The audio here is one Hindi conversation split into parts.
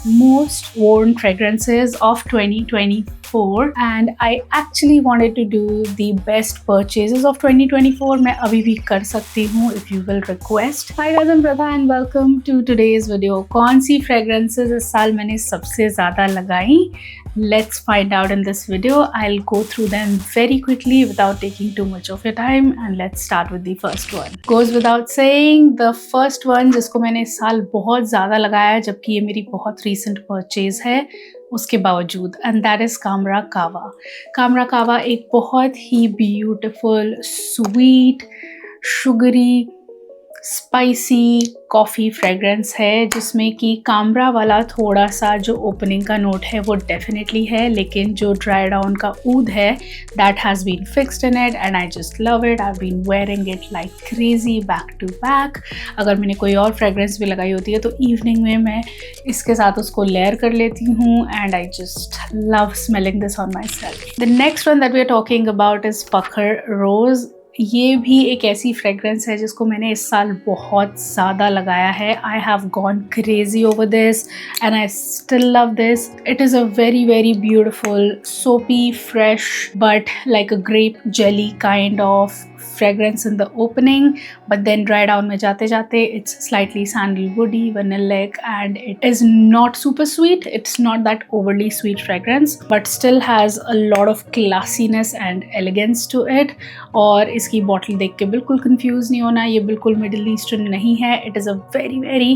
most worn fragrances of 2024 and I actually wanted to do the best purchases of 2024. मैं अभी भी कर सकती हूँ if you will request. Hi guys, I'm Pratha and welcome to today's video. कौन सी fragrances इस साल मैंने सबसे ज़्यादा लगाई? Let's find out in this video. I'll go through them very quickly without taking too much of your time and let's start with the first one. Goes without saying, the first one जिसको मैंने इस साल बहुत ज़्यादा लगाया है जबकि ये मेरी बहुत recent purchase है उसके बावजूद, and that is Camera Cava. Camera Cava एक बहुत ही beautiful, sweet, sugary, spicy coffee fragrance है जिसमें कि कामरा वाला थोड़ा सा जो ओपनिंग का नोट है वो डेफिनेटली है, लेकिन जो ड्राई डाउन का ऊद है that has been fixed in it and I just love it. I been wearing it like crazy back to back. अगर मैंने कोई और फ्रेगरेंस भी लगाई होती है तो इवनिंग में मैं इसके साथ उसको लेयर कर लेती हूँ and I just love smelling this on myself. The next one that we are talking about is Fakhar Rose. ये भी एक ऐसी फ्रेगरेंस है जिसको मैंने इस साल बहुत ज़्यादा लगाया है. I have gone crazy over this and I still love this. It is a very very beautiful soapy fresh but like a grape jelly kind of fragrance in the opening, but then dry down में जाते जाते it's slightly sandalwoody, vanillic and it is not super sweet. It's not that overly sweet fragrance but still has a lot of classiness and elegance to it. और इसकी बॉटल देख के बिल्कुल confused नहीं होना, ये बिल्कुल मिडिल ईस्टर्न नहीं है. It is a very very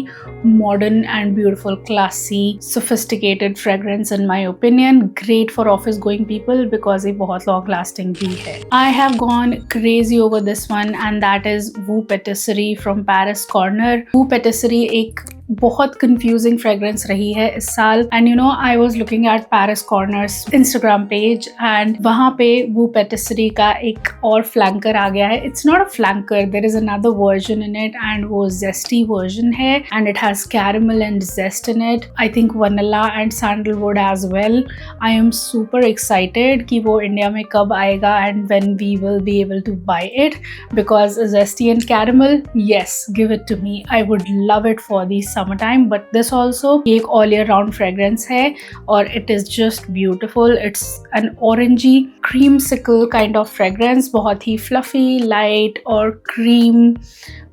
modern and beautiful, classy, sophisticated fragrance in my opinion. Great for office going people because ये बहुत long lasting भी है. I have gone crazy over this one and that is Vue Patisserie from Paris Corner. Vue Patisserie एक बहुत confusing fragrance रही है इस साल and you know I was looking at Paris Corner's Instagram page and वहाँ पे Vue Patisserie का एक और flanker आ गया है. It's not a flanker, there is another version in it and वो zesty version है and it has caramel and zest in it. I think vanilla and sandalwood as well. I am super excited कि वो इंडिया में कब आएगा and when we will be able to buy it because zesty and caramel, yes, give it to me. I would love it for the summertime. But this also एक all year round fragrance है और it is just beautiful. It's an orangey creamsicle kind of fragrance, बहुत ही fluffy, light और cream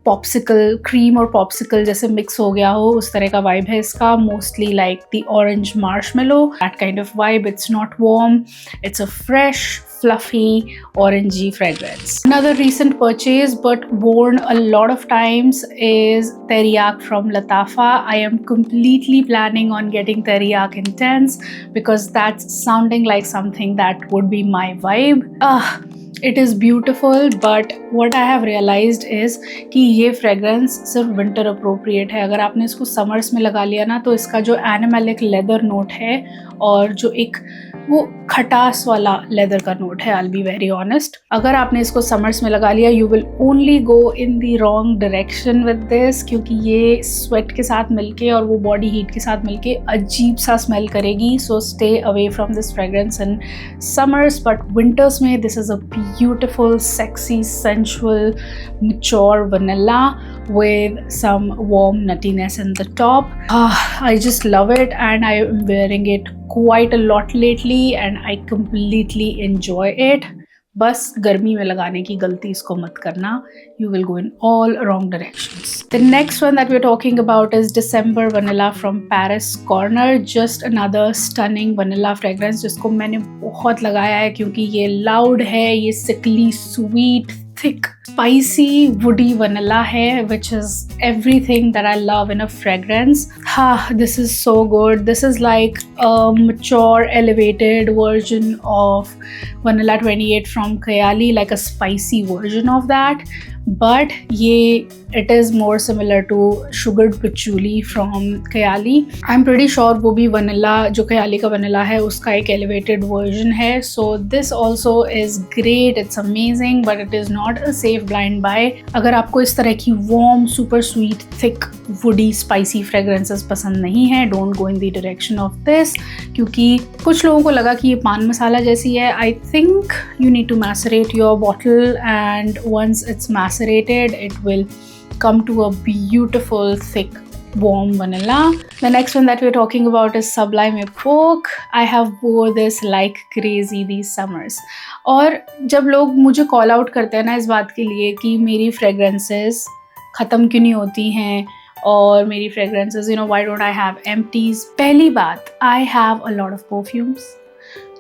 और popsicle जैसे mix हो गया हो उस तरह का vibe है इसका. Mostly like the orange marshmallow, that kind of vibe. It's not warm, it's a fresh, fluffy, orangey fragrance. Another recent purchase but worn a lot of times is Teriyaq from Lattafa. I am completely planning on getting Teriyaq Intense because that's sounding like something that would be my vibe. It is beautiful but what I have realized is कि ये fragrance सिर्फ winter appropriate है. अगर आपने इसको summers में लगा लिया ना तो इसका जो animalic leather note है और जो एक वो खटास वाला लेदर का नोट है, I'll be very honest. अगर आपने इसको समर्स में लगा लिया you will only go in the wrong direction with this क्योंकि ये स्वेट के साथ मिलके और वो बॉडी हीट के साथ मिलके अजीब सा स्मेल करेगी. So stay away from this fragrance in summers but winters में this is a beautiful, sexy, sensual, mature vanilla with some warm nuttiness in the top. I just love it and I am wearing it quite a lot lately and I completely enjoy it. बस गर्मी में लगाने की गलती इसको मत करना. You will go in all wrong directions. The next one that we're talking about is December Vanilla from Paris Corner. Just another stunning vanilla fragrance जिसको मैंने बहुत लगाया है क्योंकि ये loud है, ये sickly sweet, thick, spicy, woody vanilla है which is everything that I love in a fragrance. This is so good. This is like a mature, elevated version of Vanilla 28 from Kayali, like a spicy version of that. But it is more similar to sugared patchouli from Kayali. I'm pretty sure वो भी vanilla जो Kayali का vanilla है उसका एक elevated version है. So this also is great. It's amazing, but it is not a safe blind buy. अगर आपको इस तरह की warm, super sweet, thick, woody, spicy fragrances पसंद नहीं है, don't go in the direction of this. क्योंकि कुछ लोगों को लगा कि ये पान मसाला जैसी है. I think you need to macerate your bottle and once it's macerated it will come to a beautiful thick warm vanilla. The next one that we're talking about is Sublime Epoch. I have wore this like crazy these summers. और जब लोग मुझे कॉल आउट करते हैं ना इस बात के लिए कि मेरी फ्रेगरेंसेस ख़त्म क्यों नहीं होती हैं और मेरी fragrances why don't I have empties, पहली बात I have a lot of perfumes.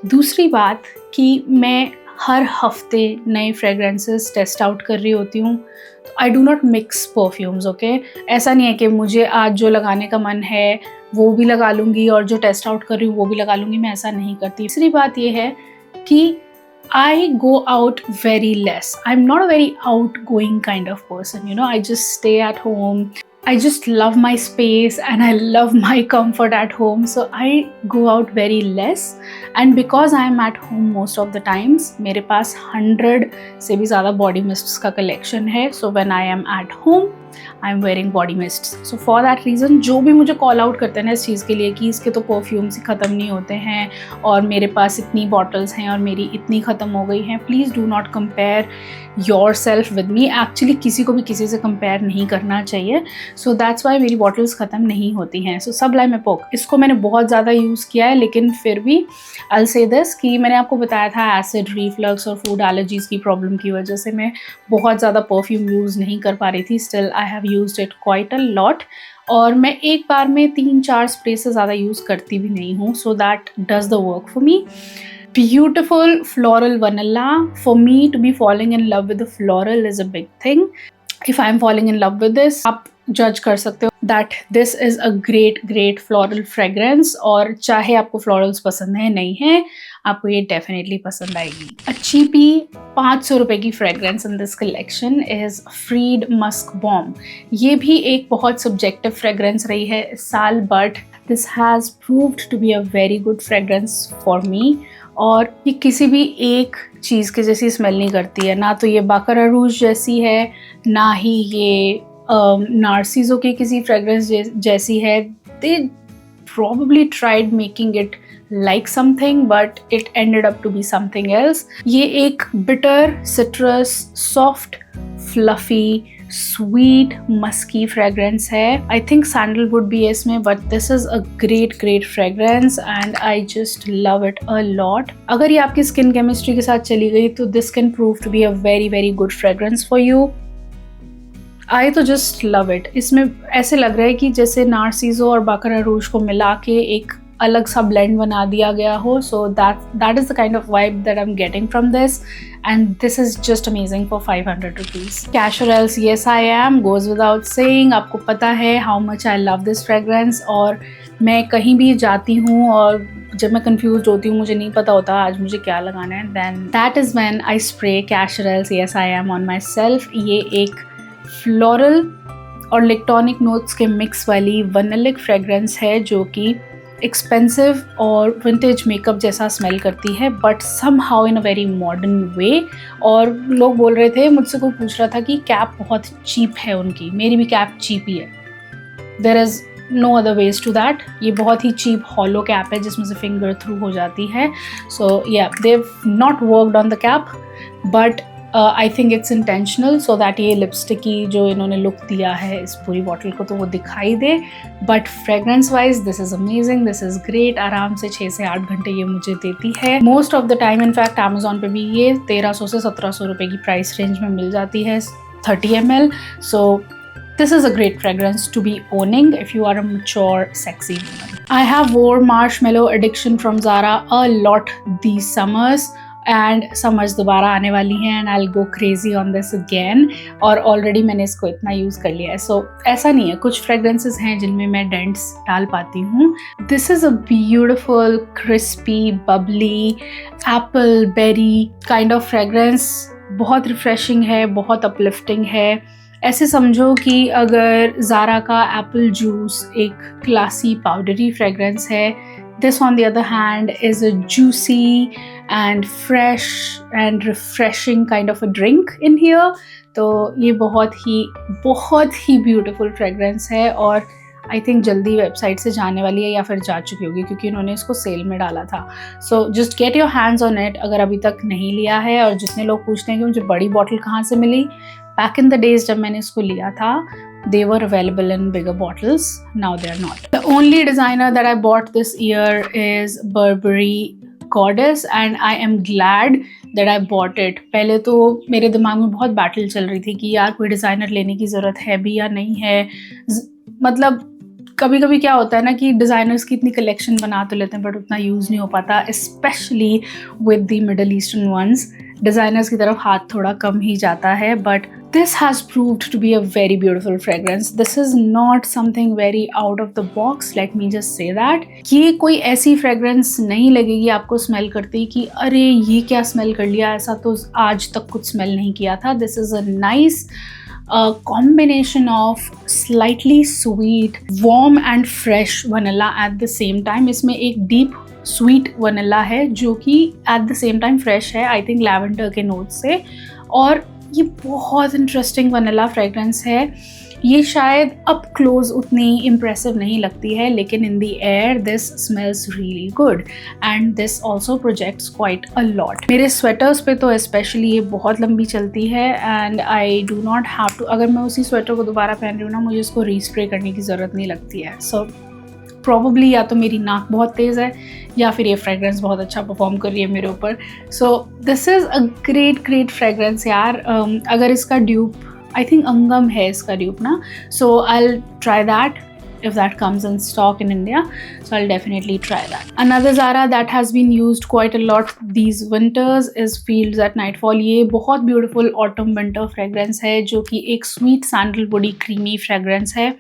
दूसरी बात कि मैं हर हफ्ते नए फ्रेगरेंसेस टेस्ट आउट कर रही होती हूँ. आई do not mix perfumes, okay. ऐसा नहीं है कि मुझे आज जो लगाने का मन है वो भी लगा लूँगी और जो टेस्ट आउट कर रही हूँ वो भी लगा लूँगी. मैं ऐसा नहीं करती. तीसरी बात ये है कि I go out very less. I'm not a very outgoing kind of person, I just stay at home. I just love my space and I love my comfort at home. So I go out very less. And because I am at home most of the times, मेरे पास 100 से भी ज़्यादा body mists का collection है. So when I am at home, I am wearing body mists. So for that reason, जो भी मुझे call out करते हैं ना इस चीज़ के लिए कि इसके तो परफ्यूम्स ही ख़त्म नहीं होते हैं और मेरे पास इतनी बॉटल्स हैं और मेरी इतनी ख़त्म हो गई हैं, please do not compare your self with me. Actually किसी को भी किसी से कंपेयर नहीं करना चाहिए. सो दैट्स वाई मेरी बॉटल्स ख़त्म नहीं होती हैं. सो सबलाइम एपोक इसको मैंने बहुत ज़्यादा यूज़ किया है, लेकिन फिर भी आई विल से दिस कि मैंने आपको बताया था एसिड रिफ्लक्स और फूड एलर्जीज़ की प्रॉब्लम की वजह से मैं बहुत ज़्यादा परफ्यूम यूज़ नहीं कर पा रही थी. Still I have used it quite a lot और मैं एक बार में 3-4 स्प्रे से ज़्यादा यूज़ करती भी नहीं हूँ. So that does the work for me. Beautiful floral vanilla. For me to be falling in love with the floral is a big thing. If I'm falling in love with this, आप जज कर सकते हो that this is a great floral fragrance. और चाहे आपको florals पसंद है नहीं है, आपको ये definitely पसंद आएगी. A cheapy 500 रुपए की fragrance in this collection is Freed Musk Bomb. ये भी एक बहुत subjective fragrance रही है इस साल, but this has proved to be a very good fragrance for me. और ये किसी भी एक चीज़ के जैसी स्मेल नहीं करती है. ना तो ये बाकर अरूज जैसी है, ना ही ये नार्सिसो की किसी फ्रेगरेंस जैसी है. दे probably tried making it like something but it ended up to be something else. ये एक bitter, citrus, soft, fluffy, sweet, musky fragrance है. I think sandalwood भी है इसमें, but this is a great fragrance and I just love it a lot. अगर ये आपकी skin chemistry के साथ चली गई तो this can prove to be a very good fragrance for you. I तो just love it. इसमें ऐसे लग रहा है कि जैसे नार्सिसो और बाकर अरूज को मिला के एक अलग सा ब्लेंड बना दिया गया हो. So that is the kind of vibe that I'm getting from this, and this is just amazing for 500 rupees. Casuarels Yes I Am goes without saying. आपको पता है how much I love this fragrance. और मैं कहीं भी जाती हूँ और जब मैं confused होती हूँ, मुझे नहीं पता होता आज मुझे क्या लगाना है, then that is when I spray Casuarels Yes I Am on myself. ये एक फ्लोरल और इलेक्ट्रॉनिक नोट्स के मिक्स वाली वैनिलिक फ्रेगरेंस है जो कि एक्सपेंसिव और विंटेज मेकअप जैसा स्मेल करती है, but somehow in a very modern way. और लोग बोल रहे थे, मुझसे कोई पूछ रहा था कि कैप बहुत चीप है उनकी. मेरी भी कैप चीप ही है. There is no other ways to that. ये बहुत ही चीप हॉलो कैप है जिसमें से फिंगर थ्रू हो जाती है. सो या they have not worked on the cap, but I think it's intentional so that ये लिपस्टिक की जो इन्होंने लुक दिया है इस पूरी बॉटल को तो वो दिखाई दे. But fragrance wise this is amazing, this is great. आराम से 6 से 8 घंटे ये मुझे देती है. Most of the time in fact Amazon पे भी ये 1300 से 1700 रुपये की प्राइस रेंज में मिल जाती है 30 ml. So this is a great fragrance to be owning if you are a mature, sexy woman. I have wore Marshmallow Addiction from Zara a lot these summers. And summers दोबारा आने वाली हैं and I will go crazy on this again. और ऑलरेडी मैंने इसको इतना यूज़ कर लिया है. सो ऐसा नहीं है, कुछ फ्रेगरेंसेस हैं जिनमें मैं डेंट्स डाल पाती हूँ. This is a beautiful crispy bubbly apple berry kind of fragrance. बहुत रिफ्रेशिंग है, बहुत अपलिफ्टिंग है. ऐसे समझो कि अगर ज़ारा का एप्पल जूस एक क्लासी पाउडरी फ्रेगरेंस है, this on the other hand is a juicy and fresh and refreshing kind of a drink in here. तो ये बहुत ही ब्यूटीफुल फ्रेगरेंस है और आई थिंक जल्दी वेबसाइट से जाने वाली है या फिर जा चुकी होगी क्योंकि इन्होंने इसको सेल में डाला था. So just get your hands on it अगर अभी तक नहीं लिया है. और जितने लोग पूछते हैं कि मुझे बड़ी बॉटल कहाँ से मिली, बैक इन द डेज जब मैंने इसको लिया था they were available in bigger bottles. Now they are not. The only designer that I bought this year is Burberry Goddess and I am glad that I bought it. पहले तो मेरे दिमाग में बहुत बैटल चल रही थी कि यार कोई डिज़ाइनर लेने की ज़रूरत है भी या नहीं है. मतलब कभी कभी क्या होता है ना कि डिज़ाइनर्स की इतनी कलेक्शन बना तो लेते हैं बट उतना यूज़ नहीं हो पाता, specially with the middle eastern ones. Designers की तरफ हाथ थोड़ा कम ही जाता है. But this has proved to be a very beautiful fragrance. This is not something very out of the box, let me just say that. ये कोई ऐसी fragrance नहीं लगेगी आपको स्मेल करते ही कि अरे ये क्या स्मेल कर लिया, ऐसा तो आज तक कुछ स्मेल नहीं किया था. This is a nice combination of slightly sweet, warm and fresh vanilla at the same time. इसमें एक deep sweet vanilla है जो कि at the same time fresh है, I think lavender के नोट से. और ये बहुत इंटरेस्टिंग वनीला फ्रेगरेंस है. ये शायद अप क्लोज उतनी इम्प्रेसिव नहीं लगती है लेकिन in the air this smells really good and this also projects quite a lot. मेरे स्वेटर्स पे तो स्पेशली ये बहुत लंबी चलती है and I do not have to, अगर मैं उसी स्वेटर को दोबारा पहन रही हूँ ना मुझे इसको रीस्प्रे करने की ज़रूरत नहीं लगती है. सो प्रॉबली या तो मेरी नाक बहुत तेज़ है या फिर ये फ्रेगरेंस बहुत अच्छा परफॉर्म कर रही है मेरे ऊपर. So this is a great fragrance यार. अगर इसका ड्यूप आई थिंक अंगम है इसका ड्यूप ना, so I will try that if that comes in stock in India, so I'll definitely try that. Another Zara that has been used quite a lot these winters is Fields at Nightfall. ये बहुत beautiful autumn winter fragrance है जो कि एक sweet sandalwoody creamy fragrance है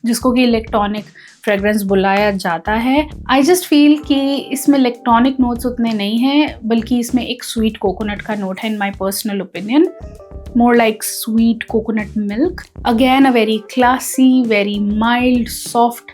जिसको कि electronic फ्रेगरेंस बुलाया जाता है. आई जस्ट फील कि इसमें इलेक्ट्रॉनिक नोट्स उतने नहीं हैं बल्कि इसमें एक स्वीट कोकोनट का नोट है in my personal opinion. More like sweet coconut milk. Again, a very classy, very mild, soft,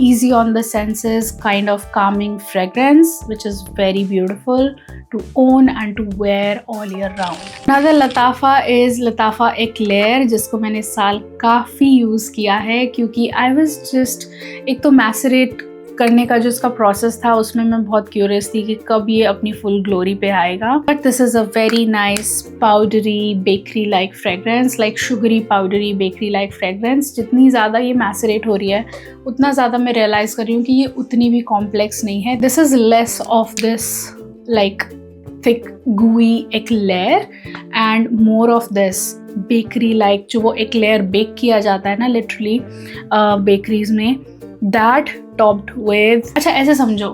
easy on the senses kind of calming fragrance which is very beautiful to own and to wear all year round. Another Lattafa is Lattafa Eclair जिसको मैंने साल काफ़ी यूज़ किया है क्योंकि I was just एक तो macerate करने का जो इसका प्रोसेस था उसमें मैं बहुत क्यूरियस थी कि कब ये अपनी फुल ग्लोरी पे आएगा. But this is a very nice powdery bakery like fragrance, like sugary powdery bakery like fragrance. जितनी ज़्यादा ये मैसरेट हो रही है उतना ज़्यादा मैं रियलाइज़ कर रही हूँ कि ये उतनी भी कॉम्प्लेक्स नहीं है. This is less of this like thick gooey eclair and more of this bakery like जो वो eclair बेक किया जाता है ना लिटरली बेकरीज में, that topped with, अच्छा ऐसे समझो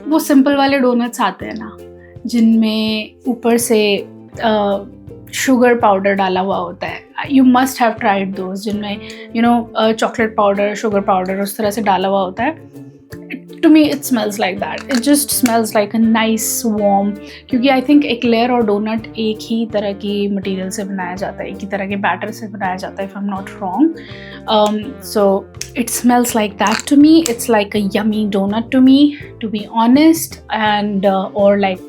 वो सिंपल वाले डोनट्स आते हैं ना जिनमें ऊपर से शुगर पाउडर डाला हुआ होता है. You must have tried those जिनमें you know chocolate powder sugar powder उस तरह से डाला हुआ होता है. To me it smells like that. It just smells like a nice warm, क्योंकि I think eclair और donut एक ही तरह की मटेरियल से बनाया जाता है, एक ही तरह के बैटर से बनाया जाता है if I'm not wrong. So it smells like that to me. It's like a yummy donut to me, to be honest, and or like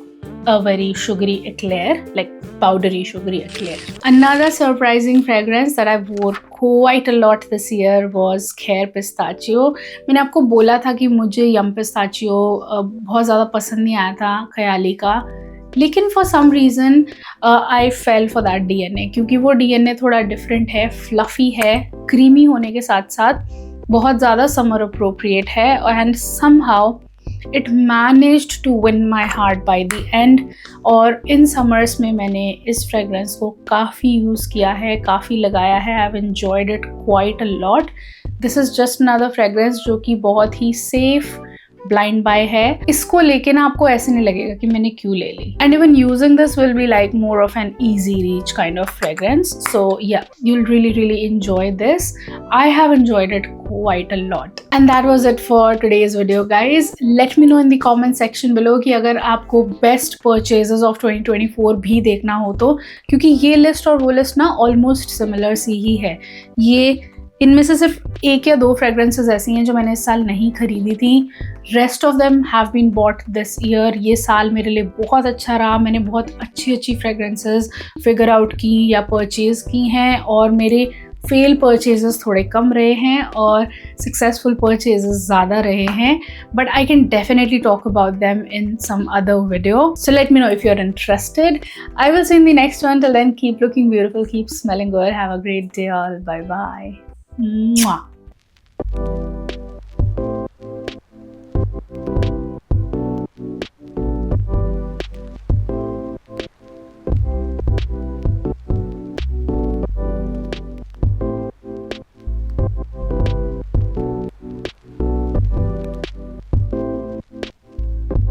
a very sugary eclair, like powdery sugary eclair. Another surprising fragrance that I wore quite a lot this year was Khair Pistachio. मैंने आपको बोला था कि मुझे यम पिस्ताचियो बहुत ज़्यादा पसंद नहीं आया था ख्याली का, लेकिन for some reason I fell for that DNA क्योंकि वो DNA थोड़ा डिफरेंट है, फ्लफ़ी है, क्रीमी होने के साथ साथ बहुत ज़्यादा समर अप्रोप्रिएट है and somehow it managed to win my heart by the end. और इन समर्स में मैंने इस फ्रेगरेंस को काफ़ी यूज़ किया है, काफ़ी लगाया है. I've enjoyed it quite a lot. This is just another fragrance जो कि बहुत ही safe ब्लाइंड बाय है. इसको लेके ना आपको ऐसे नहीं लगेगा कि मैंने क्यों ले ली. And even using this will be like more of an easy reach kind of fragrance. So yeah, you'll really enjoy this. I have enjoyed it quite a lot. And that was it for today's video guys. Let me know in the comment section below कि अगर आपको best purchases of 2024 भी देखना हो तो, क्योंकि ये लिस्ट और वो लिस्ट ना ऑलमोस्ट सिमिलर सी ही है. ये इनमें से सिर्फ एक या दो फ्रेगरेंसेस ऐसी हैं जो मैंने इस साल नहीं खरीदी थी. Rest of them have been bought this year. ये साल मेरे लिए बहुत अच्छा रहा. मैंने बहुत अच्छी फ्रेगरेंसेस फिगर आउट की या परचेज़ की हैं और मेरे फेल परचेजेस थोड़े कम रहे हैं और सक्सेसफुल परचेजेस ज़्यादा रहे हैं. But I can definitely talk about them in some other video. So let me know if you are interested. I will see in the next one. Till then keep looking beautiful, keep smelling good, have a great day all. Bye bye. Mwah.